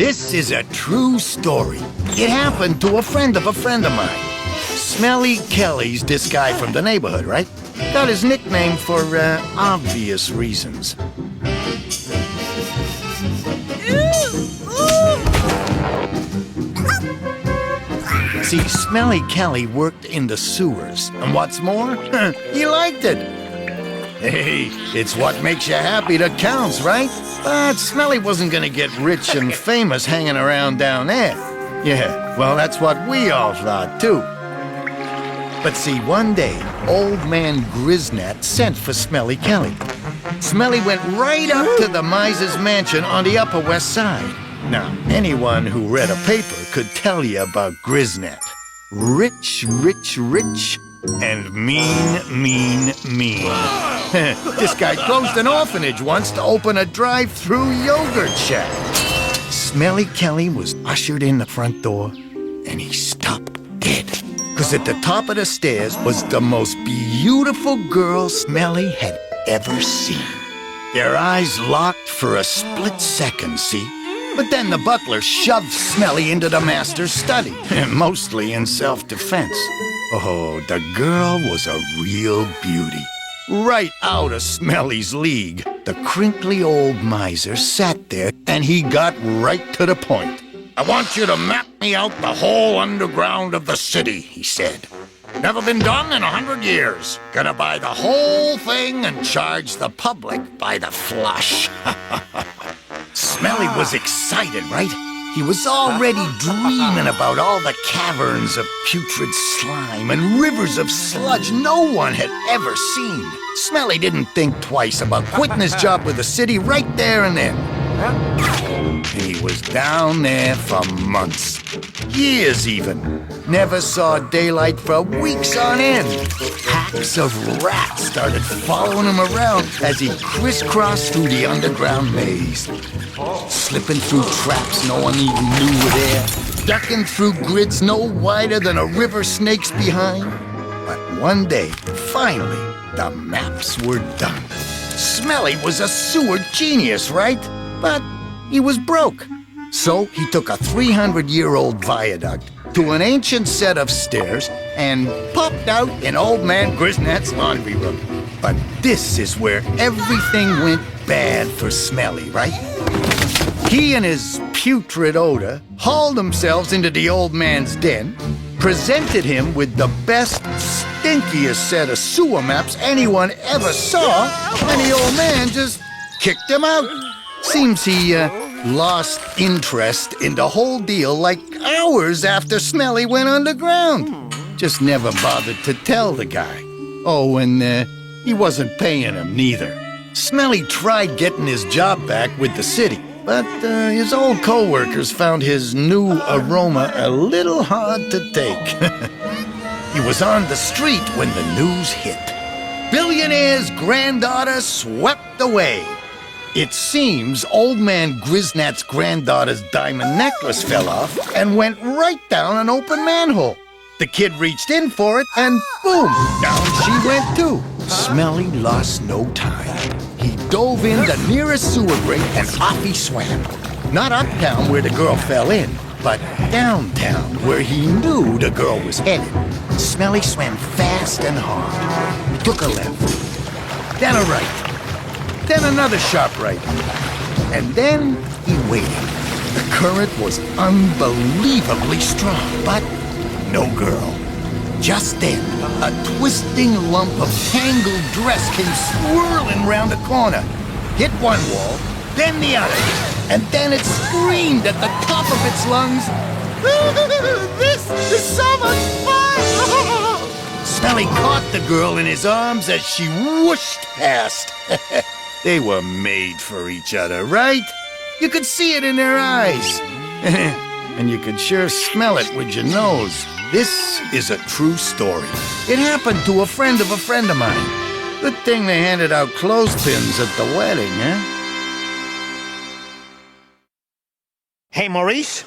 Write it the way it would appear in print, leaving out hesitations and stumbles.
This is a true story. It happened to a friend of mine. Smelly Kelly's this guy from the neighborhood, right? Got his nickname for obvious reasons. See, Smelly Kelly worked in the sewers, and what's more, he liked it. Hey, it's what makes you happy that counts, right? But Smelly wasn't gonna get rich and famous hanging around down there. Yeah, well, that's what we all thought, too. But see, one day, old man Griznat sent for Smelly Kelly. Smelly went right up to the miser's mansion on the Upper West Side. Now, anyone who read a paper could tell you about Griznat. Rich, rich, rich, and mean, mean, mean. This guy closed an orphanage once to open a drive-through yogurt shack. Smelly Kelly was ushered in the front door, and he stopped dead. Because at the top of the stairs was the most beautiful girl Smelly had ever seen. Their eyes locked for a split second, see? But then the butler shoved Smelly into the master's study, mostly in self-defense. Oh, the girl was a real beauty. Right out of Smelly's league. The crinkly old miser sat there, and he got right to the point. "I want you to map me out the whole underground of the city," he said. "Never been done in 100 years. Gonna buy the whole thing and charge the public by the flush." Smelly was excited, right? He was already dreaming about all the caverns of putrid slime and rivers of sludge no one had ever seen. Smelly didn't think twice about quitting his job with the city right there and then. And he was down there for months. Years even. Never saw daylight for weeks on end. Packs of rats started following him around as he crisscrossed through the underground maze. Slipping through traps no one even knew were there. Ducking through grids no wider than a river snake's behind. But one day, finally, the maps were done. Smelly was a sewer genius, right? But he was broke. So he took a 300-year-old viaduct to an ancient set of stairs and popped out in old man Griznat's laundry room. But this is where everything went bad for Smelly, right? He and his putrid odor hauled themselves into the old man's den, presented him with the best, stinkiest set of sewer maps anyone ever saw, and the old man just kicked him out. Seems he lost interest in the whole deal like hours after Smelly went underground. Just never bothered to tell the guy. Oh, and he wasn't paying him neither. Smelly tried getting his job back with the city, but his old co-workers found his new aroma a little hard to take. He was on the street when the news hit. Billionaire's granddaughter swept away. It seems old man Griznat's granddaughter's diamond necklace fell off and went right down an open manhole. The kid reached in for it, and boom, down she went too. Smelly lost no time. He dove in the nearest sewer grate and off he swam. Not uptown where the girl fell in, but downtown where he knew the girl was headed. Smelly swam fast and hard. He took a left, then a right, then another sharp right, and then he waited. The current was unbelievably strong, but no girl. Just then, a twisting lump of tangled dress came swirling round the corner, hit one wall, then the other, and then it screamed at the top of its lungs, "This is so much fun!" Smelly caught the girl in his arms as she whooshed past. They were made for each other, right? You could see it in their eyes. And you could sure smell it with your nose. This is a true story. It happened to a friend of mine. Good thing they handed out clothespins at the wedding, eh? Hey, Maurice?